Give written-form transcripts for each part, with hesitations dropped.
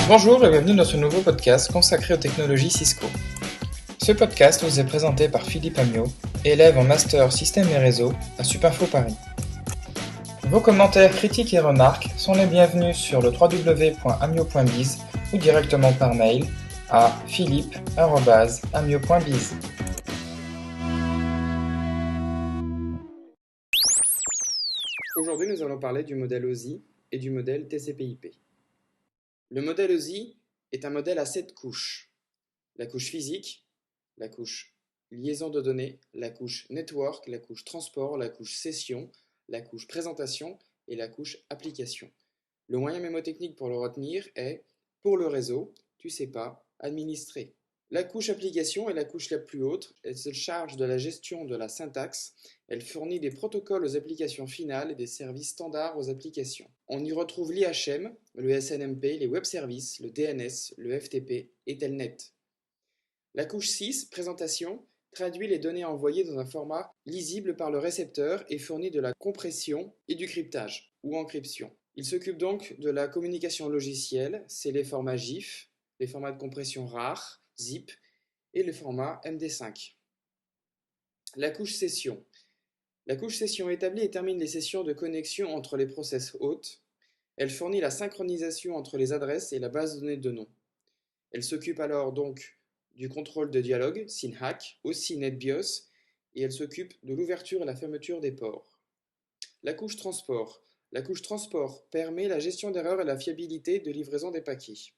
Bonjour et bienvenue dans ce nouveau podcast consacré aux technologies Cisco. Ce podcast vous est présenté par Philippe Amiot, élève en Master Systèmes et Réseaux à Supinfo Paris. Vos commentaires, critiques et remarques sont les bienvenus sur le www.amio.biz ou directement par mail à philippe@amio.biz. Aujourd'hui, nous allons parler du modèle OSI et du modèle TCP/IP. Le modèle OSI est un modèle à 7 couches. La couche physique, la couche liaison de données, la couche network, la couche transport, la couche session, la couche présentation et la couche application. Le moyen mémotechnique pour le retenir est, pour le réseau, tu sais pas, administrer. La couche application est la couche la plus haute, elle se charge de la gestion de la syntaxe, elle fournit des protocoles aux applications finales et des services standards aux applications. On y retrouve l'IHM, le SNMP, les web services, le DNS, le FTP et Telnet. La couche 6, présentation, traduit les données envoyées dans un format lisible par le récepteur et fournit de la compression et du cryptage, ou encryption. Il s'occupe donc de la communication logicielle, c'est les formats GIF, les formats de compression rares, ZIP, et le format MD5. La couche session. La couche session établit et termine les sessions de connexion entre les process hôtes. Elle fournit la synchronisation entre les adresses et la base de données de nom. Elle s'occupe alors donc du contrôle de dialogue, SYNHAC, aussi NetBIOS, et elle s'occupe de l'ouverture et la fermeture des ports. La couche transport. La couche transport permet la gestion d'erreurs et la fiabilité de livraison des paquets.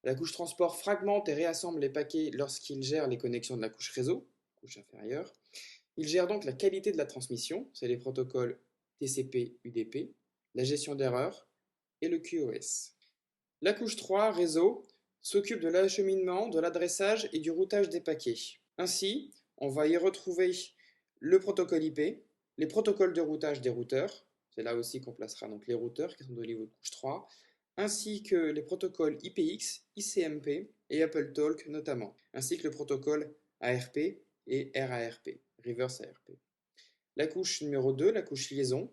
La couche transport fragmente et réassemble les paquets lorsqu'il gère les connexions de la couche réseau, couche inférieure. Il gère donc la qualité de la transmission, c'est les protocoles TCP/UDP, la gestion d'erreurs et le QoS. La couche 3, réseau, s'occupe de l'acheminement, de l'adressage et du routage des paquets. Ainsi, on va y retrouver le protocole IP, les protocoles de routage des routeurs, c'est là aussi qu'on placera donc les routeurs qui sont de niveau de couche 3, ainsi que les protocoles IPX, ICMP et AppleTalk notamment, ainsi que le protocole ARP et RARP, Reverse ARP. La couche numéro 2, la couche liaison.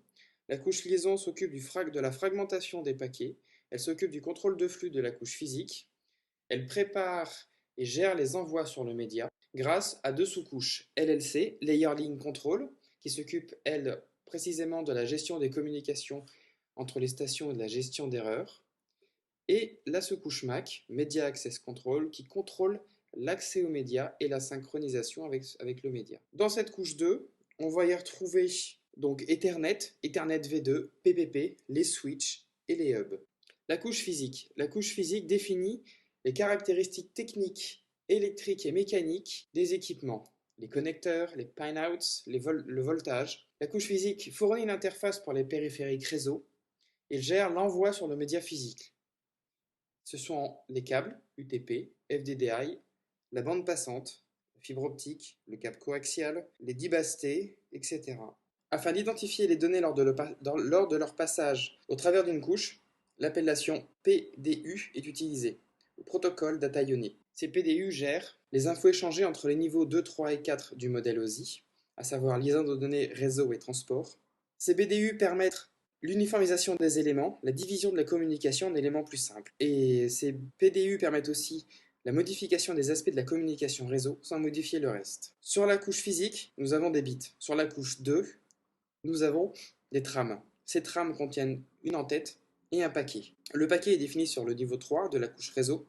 La couche liaison s'occupe de la fragmentation des paquets, elle s'occupe du contrôle de flux de la couche physique, elle prépare et gère les envois sur le média grâce à deux sous-couches, LLC, Layer Link Control, qui s'occupe, elle, précisément de la gestion des communications entre les stations et de la gestion d'erreurs, et la sous-couche MAC, Media Access Control, qui contrôle l'accès aux médias et la synchronisation avec le média. Dans cette couche 2, on va y retrouver donc Ethernet, Ethernet V2, PPP, les switches et les hubs. La couche physique. La couche physique définit les caractéristiques techniques, électriques et mécaniques des équipements, les connecteurs, les pinouts, le voltage. La couche physique fournit l'interface pour les périphériques réseau et gère l'envoi sur le média physique. Ce sont les câbles UTP, FDDI, la bande passante, la fibre optique, le câble coaxial, les dibastés, etc. Afin d'identifier les données lors de leur passage au travers d'une couche, l'appellation PDU est utilisée, le protocole Data Unit. Ces PDU gèrent les infos échangées entre les niveaux 2, 3 et 4 du modèle OSI, à savoir liaison de données, réseau et transport. Ces PDU permettent l'uniformisation des éléments, la division de la communication en éléments plus simples. Et ces PDU permettent aussi la modification des aspects de la communication réseau sans modifier le reste. Sur la couche physique, nous avons des bits. Sur la couche 2, nous avons des trames. Ces trames contiennent une en-tête et un paquet. Le paquet est défini sur le niveau 3 de la couche réseau.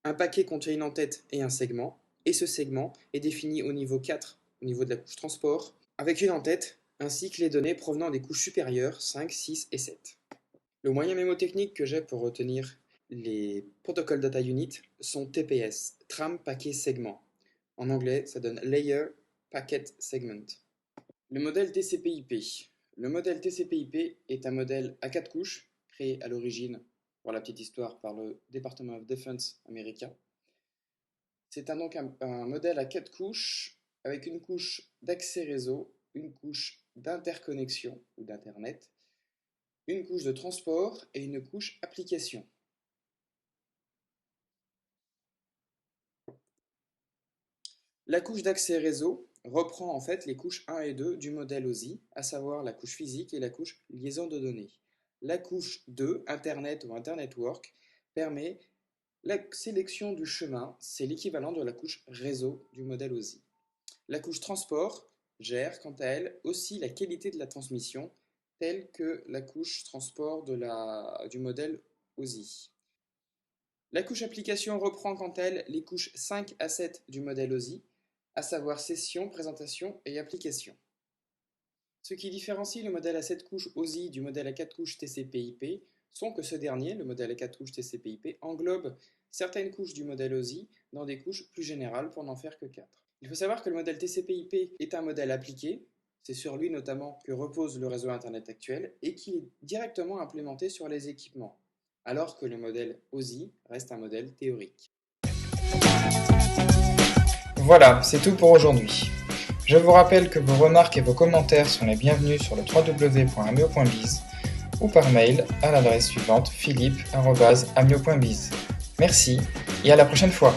Un paquet contient une en-tête et un segment, et ce segment est défini au niveau 4, au niveau de la couche transport, avec une en-tête, ainsi que les données provenant des couches supérieures 5, 6 et 7. Le moyen mémotechnique que j'ai pour retenir les protocoles data unit sont TPS, Tram Packet Segment. En anglais, ça donne Layer Packet Segment. Le modèle TCP/IP. Le modèle TCP/IP est un modèle à 4 couches, créé à l'origine, pour la petite histoire, par le Department of Defense américain. C'est donc un modèle à 4 couches, avec une couche d'accès réseau, une couche d'interconnexion ou d'Internet, une couche de transport et une couche application. La couche d'accès réseau reprend en fait les couches 1 et 2 du modèle OSI, à savoir la couche physique et la couche liaison de données. La couche 2, Internet ou Internetwork, permet la sélection du chemin, c'est l'équivalent de la couche réseau du modèle OSI. La couche transport gère, quant à elle, aussi la qualité de la transmission, telle que la couche transport du modèle OSI. La couche application reprend, quant à elle, les couches 5 à 7 du modèle OSI, à savoir session, présentation et application. Ce qui différencie le modèle à 7 couches OSI du modèle à 4 couches TCP/IP sont que ce dernier, le modèle à 4 couches TCP/IP, englobe certaines couches du modèle OSI dans des couches plus générales pour n'en faire que 4. Il faut savoir que le modèle TCP/IP est un modèle appliqué, c'est sur lui notamment que repose le réseau Internet actuel, et qui est directement implémenté sur les équipements, alors que le modèle OSI reste un modèle théorique. Voilà, c'est tout pour aujourd'hui. Je vous rappelle que vos remarques et vos commentaires sont les bienvenus sur le www.amio.biz ou par mail à l'adresse suivante philippe@amio.biz. Merci et à la prochaine fois.